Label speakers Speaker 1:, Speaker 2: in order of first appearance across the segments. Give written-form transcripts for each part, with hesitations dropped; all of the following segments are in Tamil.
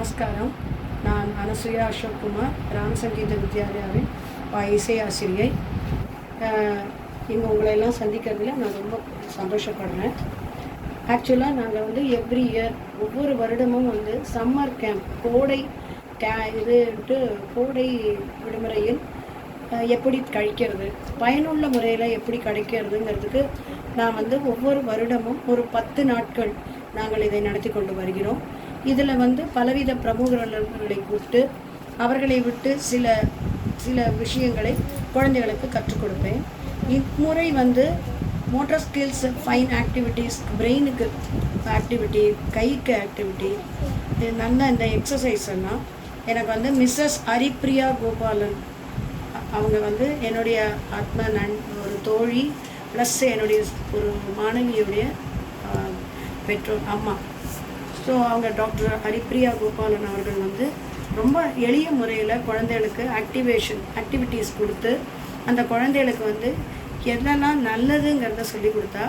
Speaker 1: நமஸ்காரம். நான் அனசூயா அசோக் குமார், ராமசங்கீத வித்யாலயாவின் இசை ஆசிரியை. இங்கே உங்களையெல்லாம் சந்திக்கிறதுல நான் ரொம்ப சந்தோஷப்படுறேன். ஆக்சுவலாக நாங்கள் வந்து எவ்ரி இயர் ஒவ்வொரு வருடமும் வந்து சம்மர் கேம்ப் கோடை கோடை விடுமுறையில் எப்படி கழிக்கிறது, பயனுள்ள முறையில் எப்படி கிடைக்கிறதுங்கிறதுக்கு நான் வந்து ஒவ்வொரு வருடமும் ஒரு 10 நாட்கள் நாங்கள் இதை நடத்தி கொண்டு வருகிறோம். இதில் வந்து பலவித பிரமுகர்களை கூப்பிட்டு அவர்களை விட்டு சில சில விஷயங்களை குழந்தைகளுக்கு கற்றுக் கொடுப்பேன். இம்முறை வந்து மோட்டார் ஸ்கில்ஸ், ஃபைன் ஆக்டிவிட்டீஸ், பிரெயினுக்கு ஆக்டிவிட்டி, கைக்கு ஆக்டிவிட்டி, நல்ல இந்த எக்ஸசைஸ் எல்லாம் எனக்கு வந்து மிஸ்ஸஸ் ஹரிப்ரியா கோபாலன் அவங்க வந்து என்னுடைய ஒரு தோழி ப்ளஸ் என்னுடைய ஒரு மாணவியுடைய பெற்றோர் அம்மா. ஸோ அவங்க டாக்டர் ஹரிப்ரியா கோபாலன் அவர்கள் வந்து ரொம்ப எளிய முறையில் குழந்தைகளுக்கு ஆக்டிவிட்டீஸ் கொடுத்து அந்த குழந்தைகளுக்கு வந்து எதெல்லாம் நல்லதுங்கிறத சொல்லி கொடுத்தா,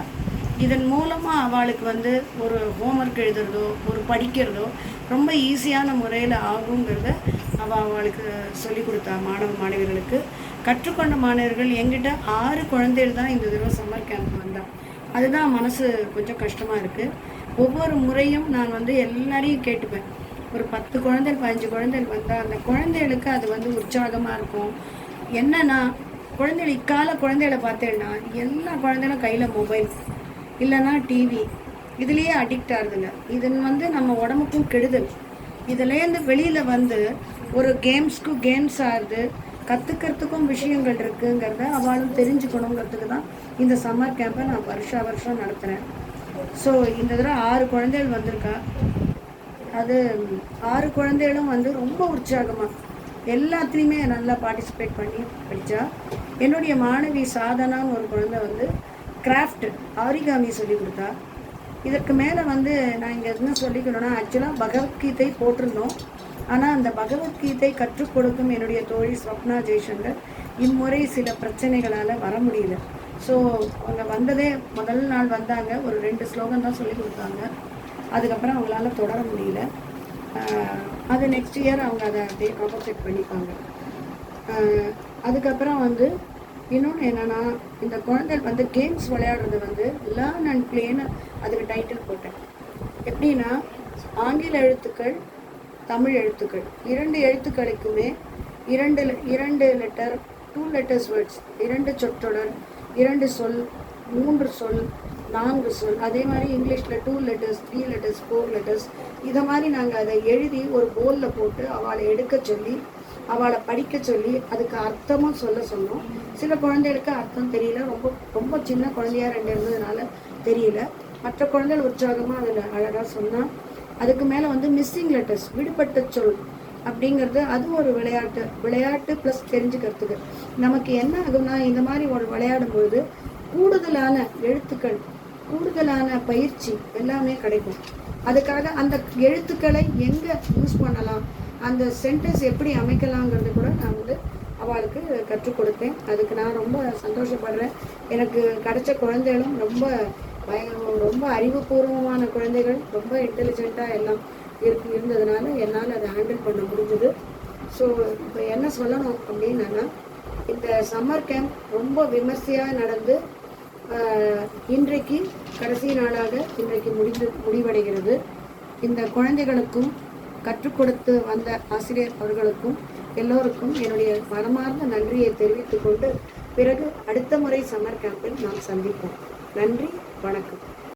Speaker 1: இதன் மூலமாக அவளுக்கு வந்து ஒரு ஹோம்ஒர்க் எழுதுறதோ ஒரு படிக்கிறதோ ரொம்ப ஈஸியான முறையில் ஆகுங்கிறத அவளுக்கு சொல்லி கொடுத்தா. மாணவர்களுக்கு கற்றுக்கொண்ட மாணவர்கள் எங்கிட்ட 6 குழந்தைகள் தான் இந்த தடவை சம்மர் கேம்ப் வந்தாள். அதுதான் மனசு கொஞ்சம் கஷ்டமாக இருக்குது. ஒவ்வொரு முறையும் நான் வந்து எல்லாரையும் கேட்டுப்பேன். ஒரு 10 குழந்தைகள் 15 குழந்தைகள் வந்தால் அந்த குழந்தைகளுக்கு அது வந்து உற்சாகமாக இருக்கும். என்னன்னா, குழந்தைகள் இக்கால குழந்தைகளை பார்த்தேன்னா எல்லா குழந்தைகளும் கையில் மொபைல் இல்லைன்னா டிவி, இதுலேயே அடிக்ட் ஆகுதுங்க. இது வந்து நம்ம உடம்புக்கும் கெடுதல். இதுலேருந்து வெளியில் வந்து ஒரு கேம்ஸ் ஆகுது, கற்றுக்கிறதுக்கும் விஷயங்கள் இருக்குங்கிறத அவளும் தெரிஞ்சுக்கணுங்கிறதுக்கு தான் இந்த சம்மர் கேம்பை நான் வருஷம் நடத்துகிறேன். ஸோ இந்த தடவை 6 குழந்தைகள் வந்திருக்கா. அது 6 குழந்தைகளும் வந்து ரொம்ப உற்சாகமாக எல்லாத்துலேயுமே நல்லா பார்ட்டிசிபேட் பண்ணி படித்தா. என்னுடைய மாணவி சாதனான்னு ஒரு குழந்தை வந்து கிராஃப்ட் ஆரிகாமி சொல்லி கொடுத்தா. இதற்கு மேலே வந்து நான் இங்கே என்ன சொல்லிக்கணும்னா, ஆக்சுவலாக பகவத்கீதை போட்டிருந்தோம். ஆனால் அந்த பகவத்கீதை கற்றுக் கொடுக்கும் என்னுடைய தோழி ஸ்வப்னா ஜெய்சங்கர் இம்முறை சில பிரச்சனைகளால் வர முடியல. ஸோ அவங்க வந்ததே முதல் நாள் வந்தாங்க, ஒரு 2 ஸ்லோகம் தான் சொல்லி கொடுத்தாங்க. அதுக்கப்புறம் அவங்களால தொடர முடியல. அது நெக்ஸ்ட் இயர் அவங்க அதை அப்படியே காம்பன்சேட் பண்ணிப்பாங்க. அதுக்கப்புறம் வந்து இன்னொன்று என்னென்னா, இந்த குழந்தைகள் வந்து கேம்ஸ் விளையாடுறது வந்து லேர்ன் அண்ட் பிளேன்னு அதுக்கு டைட்டில் போட்டேன். எப்படின்னா, ஆங்கில எழுத்துக்கள், தமிழ் எழுத்துக்கள் 2 எழுத்துக்களுக்குமே 2 லெட்டர், 2 லெட்டர்ஸ் வேர்ட்ஸ், 2 சொற்றொடர், 2 சொல், 3 சொல், 4 சொல். அதே மாதிரி இங்கிலீஷில் 2 லெட்டர்ஸ், 3 லெட்டர்ஸ், 4 லெட்டர்ஸ். இதை மாதிரி நாங்கள் அதை எழுதி ஒரு போலில் போட்டு அவளை எடுக்க சொல்லி அவளை படிக்க சொல்லி அதுக்கு அர்த்தமும் சொல்ல சொன்னோம். சில குழந்தைகளுக்கு அர்த்தம் தெரியல, ரொம்ப சின்ன குழந்தையாக 2 இருந்ததுனால தெரியல. மற்ற குழந்தைகள் உற்சாகமாக அதில் அழகாக சொன்னால். அதுக்கு மேலே வந்து மிஸ்ஸிங் லெட்டர்ஸ், விடுபட்ட சொல் அப்படிங்கிறது அது ஒரு விளையாட்டு ப்ளஸ் தெரிஞ்சுக்கிறதுக்கு. நமக்கு என்ன ஆகும்னா, இந்த மாதிரி ஒரு விளையாடும்பொழுது கூடுதலான எழுத்துக்கள், கூடுதலான பயிற்சி எல்லாமே கிடைக்கும். அதுக்காக அந்த எழுத்துக்களை எங்கே யூஸ் பண்ணலாம், அந்த சென்டென்ஸ் எப்படி அமைக்கலாங்கிறது கூட நான் வந்து அவளுக்கு கற்றுக் கொடுத்தேன். அதுக்கு நான் ரொம்ப சந்தோஷப்படுறேன். எனக்கு கிடைச்ச குழந்தைகளும் ரொம்ப அறிவுபூர்வமான குழந்தைகள், ரொம்ப இன்டெலிஜென்ட்டாக எல்லாம் இருந்ததுனால என்னால் அதை ஹேண்டில் பண்ண முடிஞ்சது. ஸோ இப்போ என்ன சொல்லணும் அப்படின்னா, இந்த சம்மர் கேம்ப் ரொம்ப விமர்சையாக நடந்து இன்றைக்கு கடைசி நாளாக இன்றைக்கு முடிவடைகிறது. இந்த குழந்தைகளுக்கும் கற்றுக் கொடுத்து வந்த ஆசிரியர் அவர்களுக்கும் எல்லோருக்கும் என்னுடைய மனமார்ந்த நன்றியை தெரிவித்துக் கொண்டு, பிறகு அடுத்த முறை சம்மர் கேம்பில் நாம் சந்திப்போம். நன்றி, வணக்கம்.